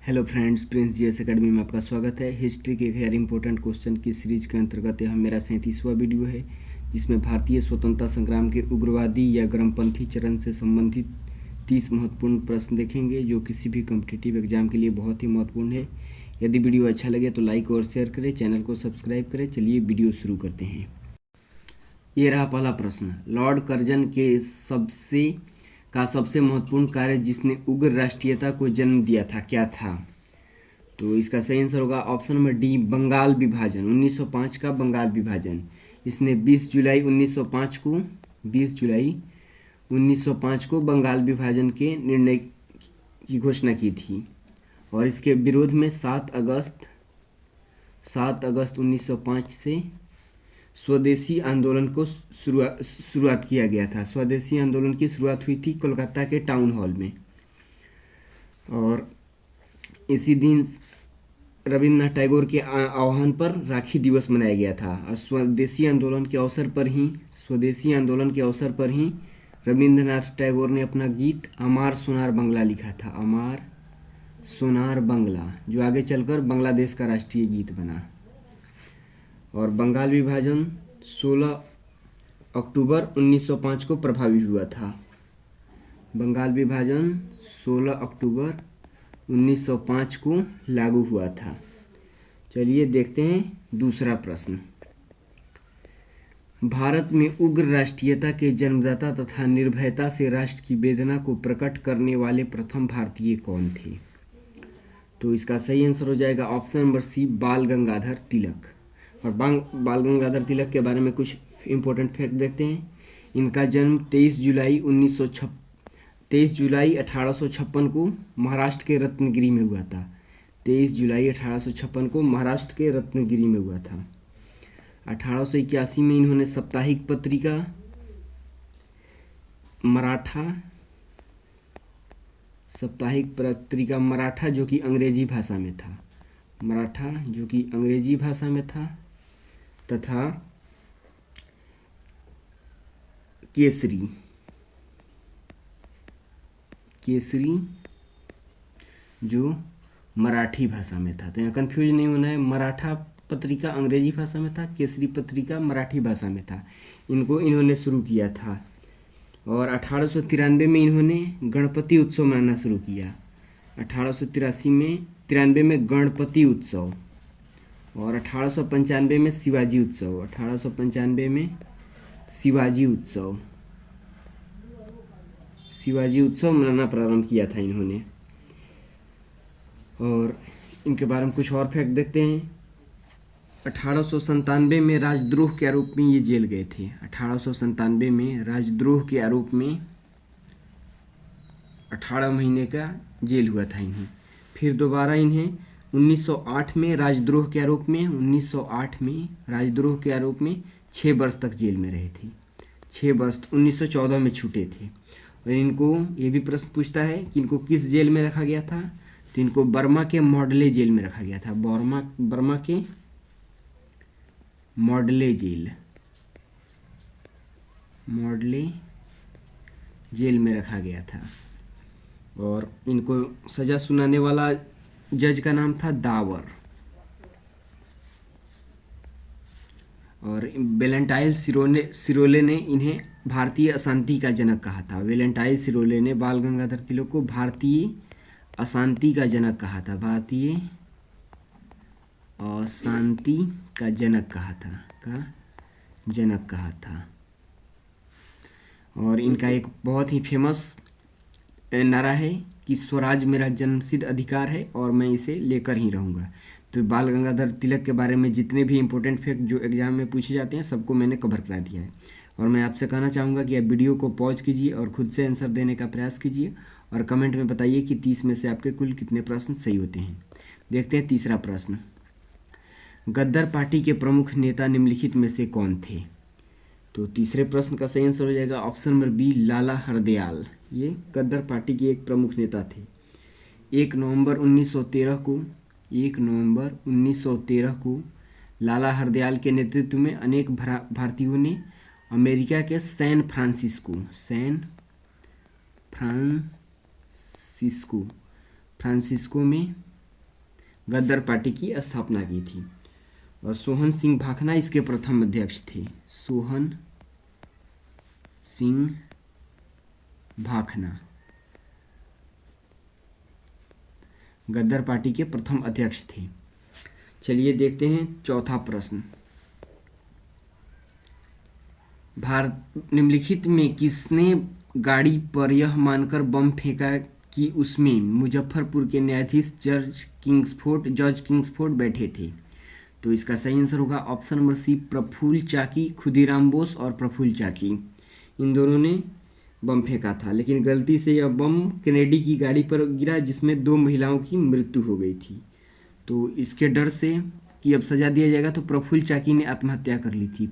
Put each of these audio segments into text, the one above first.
Hello friends, Prince GS academy में आपका स्वागत है। हिस्ट्री के गैर इंपॉर्टेंट क्वेश्चन की सीरीज के अंतर्गत यह मेरा 37वां वीडियो है, जिसमें भारतीय स्वतंत्रता संग्राम के उग्रवादी या गर्मपंथी चरण से संबंधित 30 महत्वपूर्ण प्रश्न देखेंगे, जो किसी भी कॉम्पिटिटिव एग्जाम के लिए बहुत ही महत्वपूर्ण है। यदि वीडियो अच्छा लगे तो लाइक और शेयर करें, चैनल को सब्सक्राइब करें। चलिए वीडियो शुरू करते हैं। ये रहा पहला प्रश्न। लॉर्ड कर्जन के सबसे महत्वपूर्ण कार्य जिसने उग्र राष्ट्रीयता को जन्म दिया था, क्या था? तो इसका सही आंसर होगा ऑप्शन नंबर डी, बंगाल विभाजन। 1905 का बंगाल विभाजन। इसने 20 जुलाई 1905 को बंगाल विभाजन के निर्णय की घोषणा की थी। और इसके विरोध में 7 अगस्त 1905 से स्वदेशी आंदोलन को शुरुआत किया गया था। स्वदेशी आंदोलन की शुरुआत हुई थी कोलकाता के टाउन हॉल में, और इसी दिन रविन्द्रनाथ टैगोर के आह्वान पर राखी दिवस मनाया गया था। और स्वदेशी आंदोलन के अवसर पर ही रविन्द्रनाथ टैगोर ने अपना गीत अमार सोनार बंगला लिखा था। अमार सोनार बंगला, जो आगे चलकर बांग्लादेश का राष्ट्रीय गीत बना। और बंगाल विभाजन 16 अक्टूबर 1905 को प्रभावी हुआ था। बंगाल विभाजन 16 अक्टूबर 1905 को लागू हुआ था। चलिए देखते हैं दूसरा प्रश्न। भारत में उग्र राष्ट्रीयता के जन्मदाता तथा निर्भयता से राष्ट्र की वेदना को प्रकट करने वाले प्रथम भारतीय कौन थे? तो इसका सही आंसर हो जाएगा ऑप्शन नंबर सी, बाल गंगाधर तिलक। और बाल गंगाधर तिलक के बारे में कुछ इम्पोर्टेंट फैक्ट देखते हैं। इनका जन्म 23 जुलाई 1856 को महाराष्ट्र के रत्नगिरी में हुआ था। 23 जुलाई 1856 को महाराष्ट्र के रत्नगिरी में हुआ था। 1881 में इन्होंने साप्ताहिक पत्रिका मराठा, जो कि अंग्रेजी भाषा में था, तथा केसरी जो मराठी भाषा में था। तो यहाँ कंफ्यूज नहीं होना है, मराठा पत्रिका अंग्रेजी भाषा में था, केसरी पत्रिका मराठी भाषा में था। इन्होंने शुरू किया था। और 1893 में इन्होंने गणपति उत्सव मनाना शुरू किया। 1893 में गणपति उत्सव, और 1895 में शिवाजी उत्सव मनाना प्रारंभ किया था इन्होंने। और इनके बारे में कुछ और फैक्ट देखते हैं। 1897 में राजद्रोह के आरोप में ये जेल गए थे। 1897 में राजद्रोह के आरोप में 18 महीने का जेल हुआ था इन्हें। फिर दोबारा इन्हें 1908 में राजद्रोह के आरोप में 6 वर्ष तक जेल में रहे थे। 6 वर्ष 1914 में छूटे थे। और इनको ये भी प्रश्न पूछता है कि इनको किस जेल में रखा गया था। तो इनको बर्मा के मॉडले जेल में रखा गया था। बर्मा के मॉडले जेल में रखा गया था। और इनको सजा सुनाने वाला जज का नाम था दावर। और वेलेंटाइन सिरोले ने इन्हें भारतीय अशांति का जनक कहा था। वेलेंटाइन सिरोले ने बाल गंगाधर तिलक को भारतीय अशांति का जनक कहा था। और इनका एक बहुत ही फेमस नारा है कि स्वराज मेरा जन्मसिद्ध अधिकार है और मैं इसे लेकर ही रहूँगा। तो बाल गंगाधर तिलक के बारे में जितने भी इम्पोर्टेंट फैक्ट जो एग्जाम में पूछे जाते हैं, सबको मैंने कवर करा दिया है। और मैं आपसे कहना चाहूँगा कि आप वीडियो को पॉज कीजिए और खुद से आंसर देने का प्रयास कीजिए, और कमेंट में बताइए कि 30 में से आपके कुल कितने प्रश्न सही होते हैं। देखते हैं तीसरा प्रश्न। गद्दार पार्टी के प्रमुख नेता निम्नलिखित में से कौन थे? तो तीसरे प्रश्न का सही आंसर हो जाएगा ऑप्शन नंबर बी, लाला हरदयाल। ये गद्दार पार्टी के एक प्रमुख नेता थे। 1 नवंबर 1913 को लाला हरदयाल के नेतृत्व में अनेक भारतीयों ने अमेरिका के सैन फ्रांसिस्को में गद्दार पार्टी की स्थापना की थी। और सोहन सिंह भाखना इसके प्रथम अध्यक्ष थे। सोहन सिंह भाखना गद्दार पार्टी के प्रथम अध्यक्ष थे। चलिए देखते हैं चौथा प्रश्न। भारत निम्नलिखित में किसने गाड़ी पर यह मानकर बम फेंका कि उसमें मुजफ्फरपुर के न्यायाधीश जॉर्ज किंग्सफोर्ड बैठे थे? तो इसका सही आंसर होगा ऑप्शन नंबर सी, प्रफुल्ल चाकी। खुदीराम बोस और प्रफुल्ल चाकी, इन दोनों ने बम फेंका था, लेकिन गलती से यह बम केनेडी की गाड़ी पर गिरा जिसमें 2 महिलाओं की मृत्यु हो गई थी। तो इसके डर से कि अब सजा दिया जाएगा तो प्रफुल्ल चाकी ने आत्महत्या कर ली थी।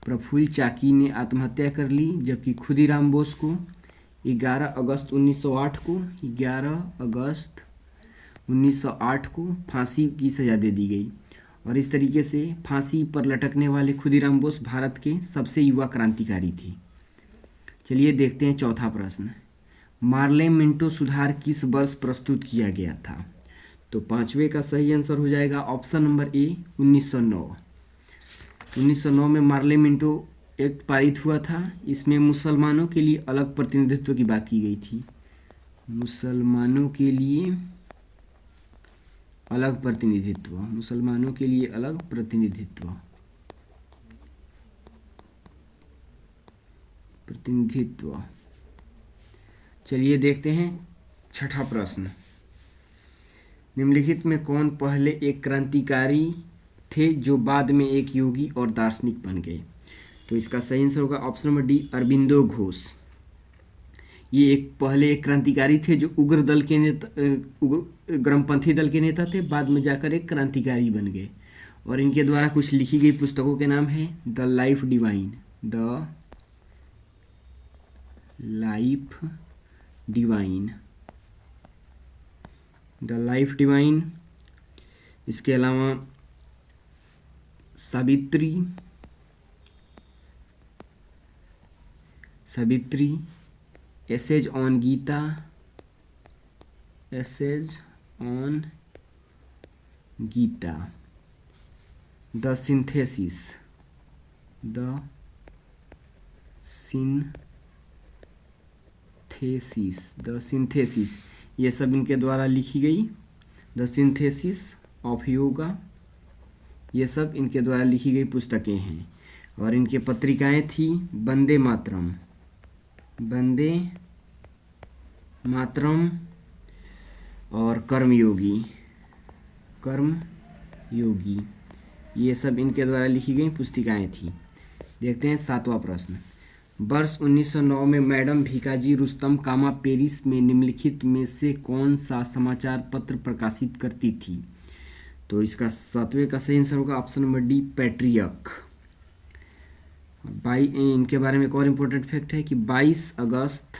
प्रफुल्ल चाकी ने आत्महत्या कर ली, जबकि खुदीराम बोस को 11 अगस्त 1908 को फांसी की सज़ा दे दी गई। और इस तरीके से फांसी पर लटकने वाले खुदीराम बोस भारत के सबसे युवा क्रांतिकारी थे। चलिए देखते हैं चौथा प्रश्न। मार्ले मिंटो सुधार किस वर्ष प्रस्तुत किया गया था? तो पांचवे का सही आंसर हो जाएगा ऑप्शन नंबर ए, 1909। 1909 में मार्ले मिंटो एक्ट पारित हुआ था। इसमें मुसलमानों के लिए अलग प्रतिनिधित्व की बात की गई थी। मुसलमानों के लिए अलग प्रतिनिधित्व। चलिए देखते हैं छठा प्रश्न। निम्नलिखित में कौन पहले एक क्रांतिकारी थे जो बाद में एक योगी और दार्शनिक बन गए? तो इसका सही आंसर होगा option number D, Aurobindo Ghosh. ये पहले एक क्रांतिकारी थे जो उग्रपंथी दल के नेता थे, बाद में जाकर एक क्रांतिकारी बन गए। और इनके द्वारा कुछ लिखी गई पुस्तकों के नाम है द लाइफ डिवाइन। इसके अलावा Savitri, essays on Gita, the synthesis, ये सब इनके द्वारा लिखी गई। द सिंथेसिस ऑफ योगा, ये सब इनके द्वारा लिखी गई पुस्तकें हैं। और इनके पत्रिकाएं थी वंदे मातरम और कर्मयोगी, ये सब इनके द्वारा लिखी गई पुस्तिकाएं थी। देखते हैं सातवां प्रश्न। वर्ष 1909 में मैडम भीकाजी रुस्तम कामा पेरिस में निम्नलिखित में से कौन सा समाचार पत्र प्रकाशित करती थी? तो इसका सातवें का सही आंसर होगा ऑप्शन नंबर डी, पैट्रियक। इनके बारे में एक और इम्पोर्टेंट फैक्ट है कि 22 अगस्त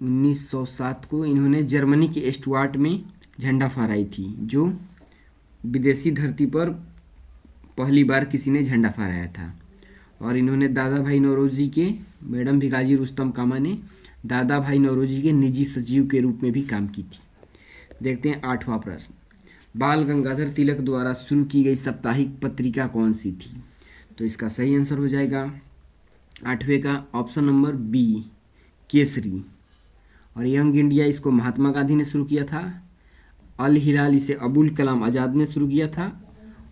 1907 को इन्होंने जर्मनी के स्टुअर्ट में झंडा फहराई थी, जो विदेशी धरती पर पहली बार किसी ने झंडा फहराया था। और इन्होंने मैडम भिकाजी रुस्तम कामा ने दादा भाई नौरोजी के निजी सचिव के रूप में भी काम की थी। देखते हैं आठवां प्रश्न। बाल गंगाधर तिलक द्वारा शुरू की गई साप्ताहिक पत्रिका कौन सी थी? तो इसका सही आंसर हो जाएगा आठवें का ऑप्शन नंबर बी, केसरी। और यंग इंडिया इसको महात्मा गांधी ने शुरू किया था। अल हिलाल इसे अबुल कलाम आज़ाद ने शुरू किया था।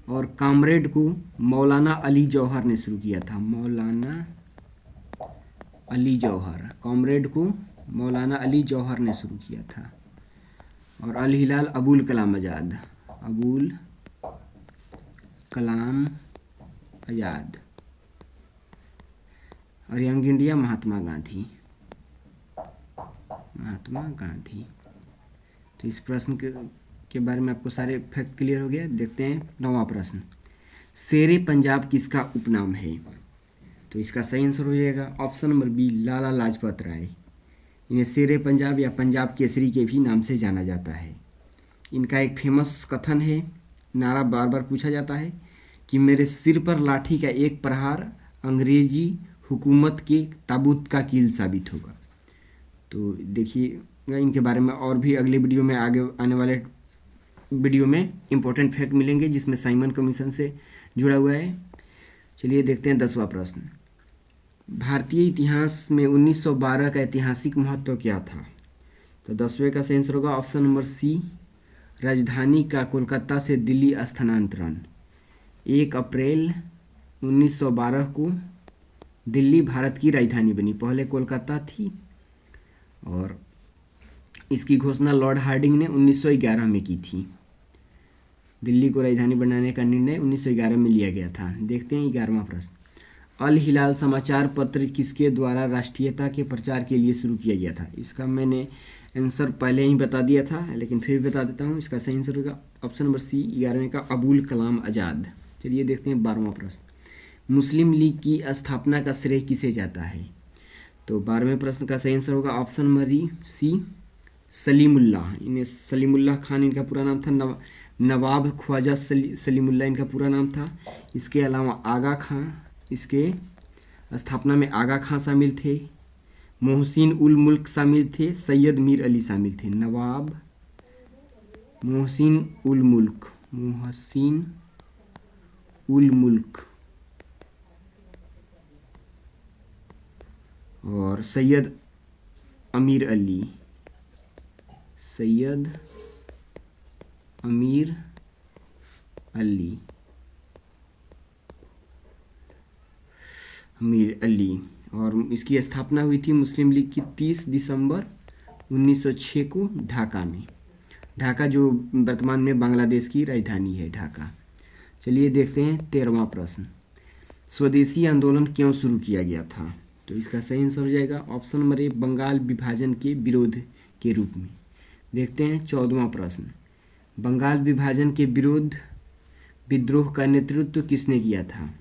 और कामरेड को मौलाना अली जौहर ने शुरू किया था। कॉमरेड को मौलाना अली जौहर ने शुरू किया था। और अल हिलाल अबुल कलाम आज़ाद। और यंग इंडिया महात्मा गांधी। तो इस प्रश्न के बारे में आपको सारे फैक्ट क्लियर हो गया। देखते हैं नौवां प्रश्न। शेरे पंजाब किसका उपनाम है? तो इसका सही आंसर हो जाएगा option number B, Lala Lajpat Rai. इन्हें शेरे पंजाब या पंजाब केसरी के भी नाम से जाना जाता है। इनका एक फेमस कथन है, नारा बार बार पूछा जाता है कि मेरे सिर पर लाठी का एक प्रहार अंग्रेजी हुकूमत के ताबूत का कील साबित होगा। तो देखिए इनके बारे में और भी अगले वीडियो में, आगे आने वाले वीडियो में इम्पोर्टेंट फैक्ट मिलेंगे जिसमें साइमन कमीशन से जुड़ा हुआ है। चलिए देखते हैं 10वां प्रश्न। भारतीय इतिहास में 1912 का ऐतिहासिक महत्व क्या था? तो 10वें का सही आंसर होगा ऑप्शन नंबर सी, राजधानी का कोलकाता से दिल्ली स्थानांतरण। 1 अप्रैल 1912 को दिल्ली भारत की राजधानी बनी, पहले कोलकाता थी, और इसकी घोषणा लॉर्ड हार्डिंग ने 1911 में की थी। दिल्ली को राजधानी बनाने का निर्णय 1911 में लिया गया था। देखते हैं 11वां प्रश्न। अल हिलाल समाचार पत्र किसके द्वारा राष्ट्रीयता के प्रचार के लिए शुरू किया गया था? इसका मैंने आंसर पहले ही बता दिया था, लेकिन फिर भी बता देता हूँ। इसका सही आंसर होगा ऑप्शन नंबर सी, 11वें का अबुल कलाम आज़ाद। चलिए देखते हैं 12वां प्रश्न। मुस्लिम लीग की स्थापना का श्रेय किसे जाता है? तो 12वें प्रश्न का सही आंसर होगा ऑप्शन नंबर सी, सलीमुल्लाह। इन्हें सलीमुल्लाह खान इनका पूरा नाम था। नवाब ख्वाजा सलीमुल्लाह इनका पूरा नाम था। इसके अलावा आगा खां, इसके स्थापना में आगा खां शामिल थे, मोहसिन उल मुल्क शामिल थे, सैयद मीर अली शामिल थे। नवाब मोहसिन उल मुल्क, मोहसिन उल मुल्क और सैयद अमीर अली, सैयद अमीर अली, अमीर अली। और इसकी स्थापना हुई थी मुस्लिम लीग की 30 दिसंबर 1906 को ढाका में। ढाका जो वर्तमान में बांग्लादेश की राजधानी है, ढाका। चलिए देखते हैं 13वां प्रश्न। स्वदेशी आंदोलन क्यों शुरू किया गया था? तो इसका सही आंसर हो जाएगा ऑप्शन नंबर ए, बंगाल विभाजन के विरोध के रूप में। देखते हैं 14वां प्रश्न। बंगाल विभाजन के विरोध विद्रोह का नेतृत्व किसने किया था?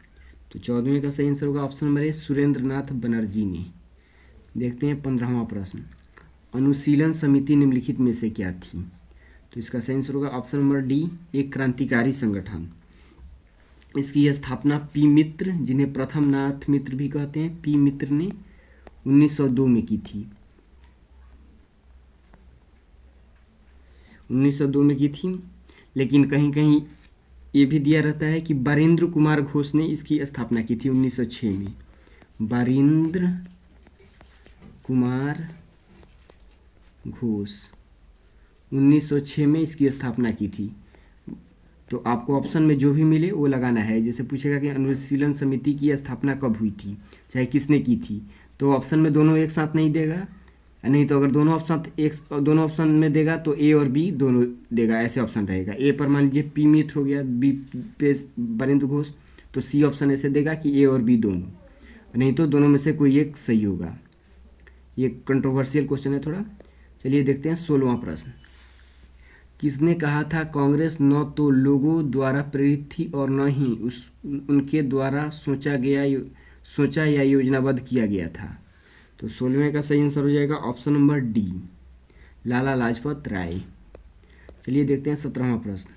तो 14वें का सही आंसर होगा ऑप्शन नंबर ए, सुरेंद्रनाथ बनर्जी ने। देखते हैं 15वां प्रश्न। अनुशीलन समिति निम्नलिखित में से क्या थी? तो इसका सही आंसर होगा ऑप्शन नंबर डी, एक क्रांतिकारी संगठन। इसकी स्थापना पी मित्र, जिन्हें प्रथम नाथ मित्र भी कहते हैं, पी मित्र ने 1902 में की थी। 1902 में की थी, लेकिन कहीं कहीं ये भी दिया रहता है कि बारिंद्र कुमार घोष ने इसकी स्थापना की थी 1906 में। बारिंद्र कुमार घोष 1906 में इसकी स्थापना की थी। तो आपको ऑप्शन में जो भी मिले वो लगाना है। जैसे पूछेगा कि अनुशीलन समिति की स्थापना कब हुई थी, चाहे किसने की थी, तो ऑप्शन में दोनों एक साथ नहीं देगा, नहीं तो अगर दोनों ऑप्शन में देगा तो ए और बी दोनों देगा, ऐसे ऑप्शन रहेगा। ए पर मान लीजिए पी मित्र हो गया, बी पे बारिंद्र घोष, तो सी ऑप्शन ऐसे देगा कि ए और बी दोनों, नहीं तो दोनों में से कोई एक सही होगा। ये कंट्रोवर्शियल क्वेश्चन है थोड़ा। चलिए देखते हैं 16वां प्रश्न। किसने कहा था कांग्रेस न तो लोगों द्वारा प्रेरित थी और न ही उनके द्वारा सोचा या योजनाबद्ध किया गया था? तो 16वें का सही आंसर हो जाएगा option number D, Lala Lajpat Rai. चलिए देखते हैं 17वां प्रश्न।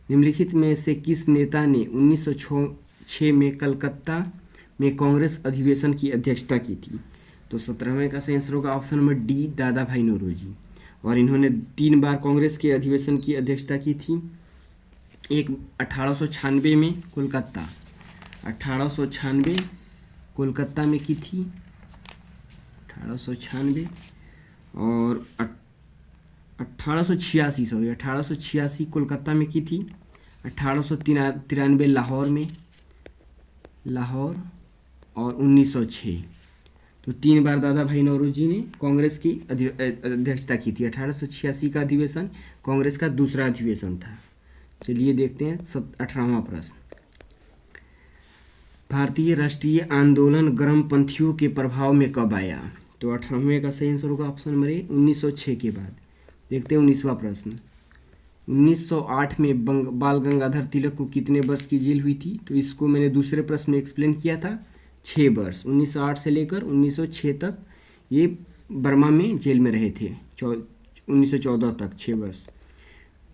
निम्नलिखित में से किस नेता ने 1906 में कलकत्ता में कांग्रेस अधिवेशन की अध्यक्षता की थी? तो 17वें का सही आंसर होगा ऑप्शन नंबर डी, दादा भाई नौरोजी। और इन्होंने 3 बार कांग्रेस के अधिवेशन की अध्यक्षता की थी। एक 1896 में कोलकाता, 1896 कोलकाता में की थी, 1896, और 1886 कोलकाता में की थी, 1893 लाहौर में, लाहौर, और 1906। तो 3 बार दादा भाई नौरोजी ने कांग्रेस की अध्यक्षता की थी। 1886 का अधिवेशन कांग्रेस का दूसरा अधिवेशन था। चलिए देखते हैं 18वां प्रश्न। भारतीय राष्ट्रीय आंदोलन गर्मपंथियों के प्रभाव में कब आया? तो 18वें का सही आंसर होगा ऑप्शन नंबर ए, 1906 के बाद। देखते हैं 19वां प्रश्न। 1908 में बाल गंगाधर तिलक को कितने वर्ष की जेल हुई थी? तो इसको मैंने दूसरे प्रश्न में एक्सप्लेन किया था, 6 वर्ष। 1908 से लेकर 1906 तक ये बर्मा में जेल में रहे थे, 1914 तक 6 वर्ष।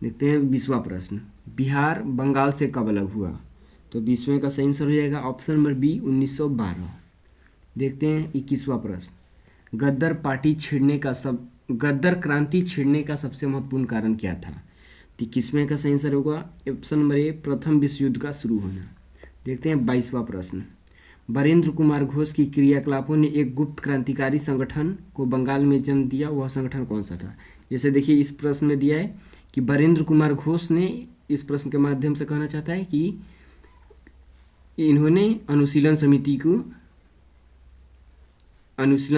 देखते हैं 20वां प्रश्न। बिहार बंगाल से कब अलग हुआ? तो 20वें का सही आंसर हो जाएगा ऑप्शन नंबर बी, 1912। देखते हैं 21वां प्रश्न। गद्दर क्रांति छिड़ने का सबसे महत्वपूर्ण कारण क्या था? तो किसमें का सही आंसर होगा? ऑप्शन नंबर ए, प्रथम विश्व युद्ध का शुरू होना। देखते हैं 22वां प्रश्न। बरेंद्र कुमार घोष की क्रियाकलापों ने एक गुप्त क्रांतिकारी संगठन को बंगाल में जन्म दिया, वह संगठन कौन सा था? जैसे देखिए इस प्रश्न में दिया है कि बरेंद्र कुमार घोष ने, इस प्रश्न के माध्यम से कहना चाहता है कि इन्होंने अनुशीलन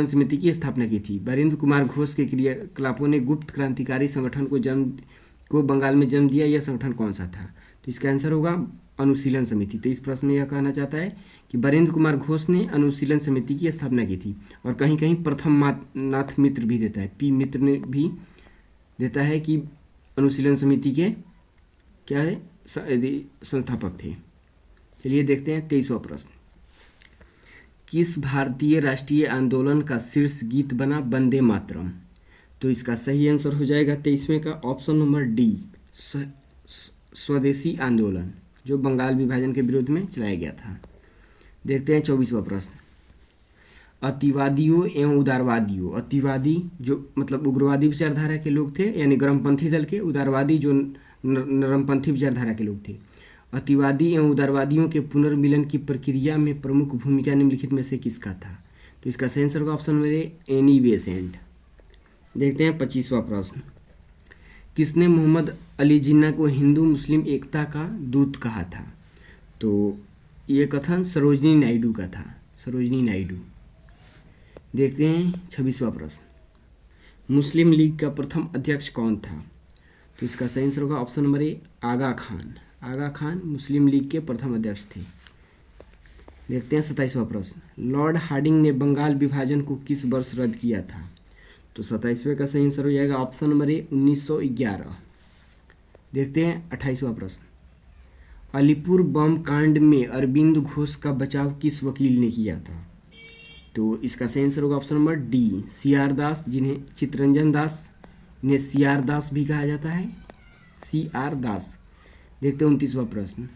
समिति की स्थापना की थी। बरेंद्र कुमार घोष के क्रियाकलापों ने गुप्त क्रांतिकारी संगठन को बंगाल में जन्म दिया, यह संगठन कौन सा था? तो इसका आंसर होगा अनुशीलन समिति। तो इस प्रश्न में यह कहना चाहता है कि बरेंद्र कुमार घोष ने अनुशीलन समिति की स्थापना की थी। और कहीं कहीं प्रथम नाथ मित्र भी देता है, पी मित्र ने भी देता है कि अनुशीलन समिति के क्या है, संस्थापक थे। चलिए देखते हैं 23वां प्रश्न। किस भारतीय राष्ट्रीय आंदोलन का शीर्ष गीत बना वंदे मातरम? तो इसका सही आंसर हो जाएगा 23वें का ऑप्शन नंबर डी, स्वदेशी आंदोलन, जो बंगाल विभाजन के विरोध में चलाया गया था। देखते हैं 24वां प्रश्न। अतिवादियों एवं उदारवादियों, अतिवादी जो मतलब उग्रवादी विचारधारा के लोग थे यानी गर्मपंथी दल के, उदारवादी जो नरमपंथी विचारधारा के लोग थे। अतिवादी एवं उदारवादियों के पुनर्मिलन की प्रक्रिया में प्रमुख भूमिका निम्नलिखित में से किसका था? तो इसका सही आंसर का ऑप्शन मेरे एनी बेसेंट। देखते हैं 25वां प्रश्न। किसने मोहम्मद अली जिन्ना को हिंदू मुस्लिम एकता का दूत कहा था? तो ये कथन सरोजिनी नायडू का था, सरोजिनी नायडू। देखते हैं 26वां प्रश्न। मुस्लिम लीग का प्रथम अध्यक्ष कौन था? तो इसका सही आंसर होगा option number A, Aga Khan. Aga Khan Muslim League के प्रथम अध्यक्ष थे। देखते हैं 27वां प्रश्न। लॉर्ड हार्डिंग ने बंगाल विभाजन को किस वर्ष रद्द किया था? तो 27वें का सही आंसर हो जाएगा ऑप्शन नंबर ए, 1911। देखते हैं 28वां प्रश्न। अलीपुर बम कांड में अरविंद घोष का बचाव किस वकील ने किया था? तो इसका सही आंसर होगा ऑप्शन नंबर डी, सीआर दास, जिन्हें चित्तरंजन दास, इन्हें सीआर दास भी कहा जाता है, सीआर दास। देखते हैं 29वां प्रश्न।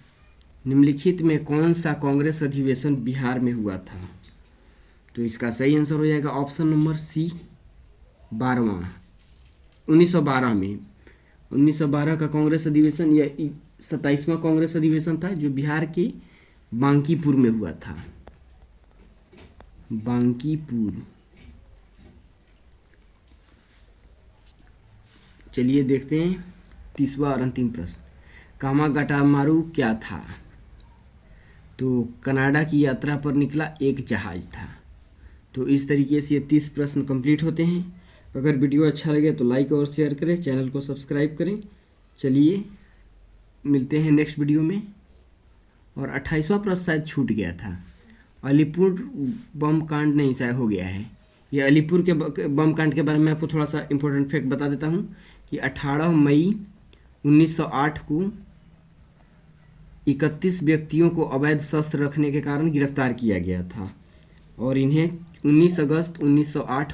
निम्नलिखित में कौन सा कांग्रेस अधिवेशन बिहार में हुआ था? तो इसका सही आंसर हो जाएगा ऑप्शन नंबर सी, 12वां, 1912 में। 1912 का कांग्रेस अधिवेशन या 27वां कांग्रेस अधिवेशन था, जो बिहार के बांकीपुर में हुआ था, बांकीपुर। चलिए देखते हैं 30वां और अंतिम प्रश्न। कामागाटामारू क्या था? तो कनाडा की यात्रा पर निकला एक जहाज था। तो इस तरीके से ये 30 प्रश्न कंप्लीट होते हैं। अगर वीडियो अच्छा लगे तो लाइक और शेयर करें, चैनल को सब्सक्राइब करें। चलिए मिलते हैं नेक्स्ट वीडियो में। और 28वां प्रश्न शायद छूट गया था, अलीपुर बम कांड नहीं शायद हो गया है। ये अलीपुर के बम कांड के बारे में आपको थोड़ा सा इम्पोर्टेंट फैक्ट बता देता हूँ कि 18 मई 1908 को 31 व्यक्तियों को अवैध शस्त्र रखने के कारण गिरफ्तार किया गया था और इन्हें 19 अगस्त 1908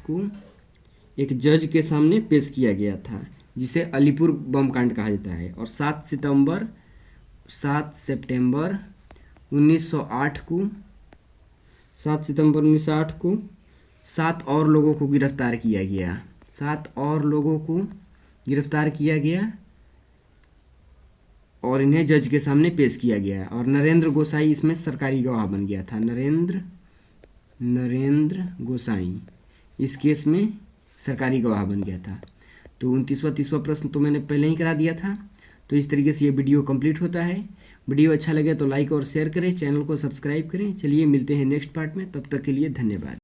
को एक जज के सामने पेश किया गया था, जिसे अलीपुर बम कांड कहा जाता है। और 7 सितंबर 1908 को 7 और लोगों को गिरफ्तार किया गया। 7 और लोगों को गिरफ्तार किया गया और इन्हें जज के सामने पेश किया गया। और नरेंद्र गोसाई इसमें सरकारी गवाह बन गया था। नरेंद्र गोसाई इस केस में सरकारी गवाह बन गया था। तो 29वां 30वां प्रश्न तो मैंने पहले ही करा दिया था। तो इस तरीके से ये वीडियो कंप्लीट होता है। वीडियो अच्छा लगे तो लाइक और शेयर करें, चैनल को सब्सक्राइब करें। चलिए मिलते हैं नेक्स्ट पार्ट में, तब तक के लिए धन्यवाद।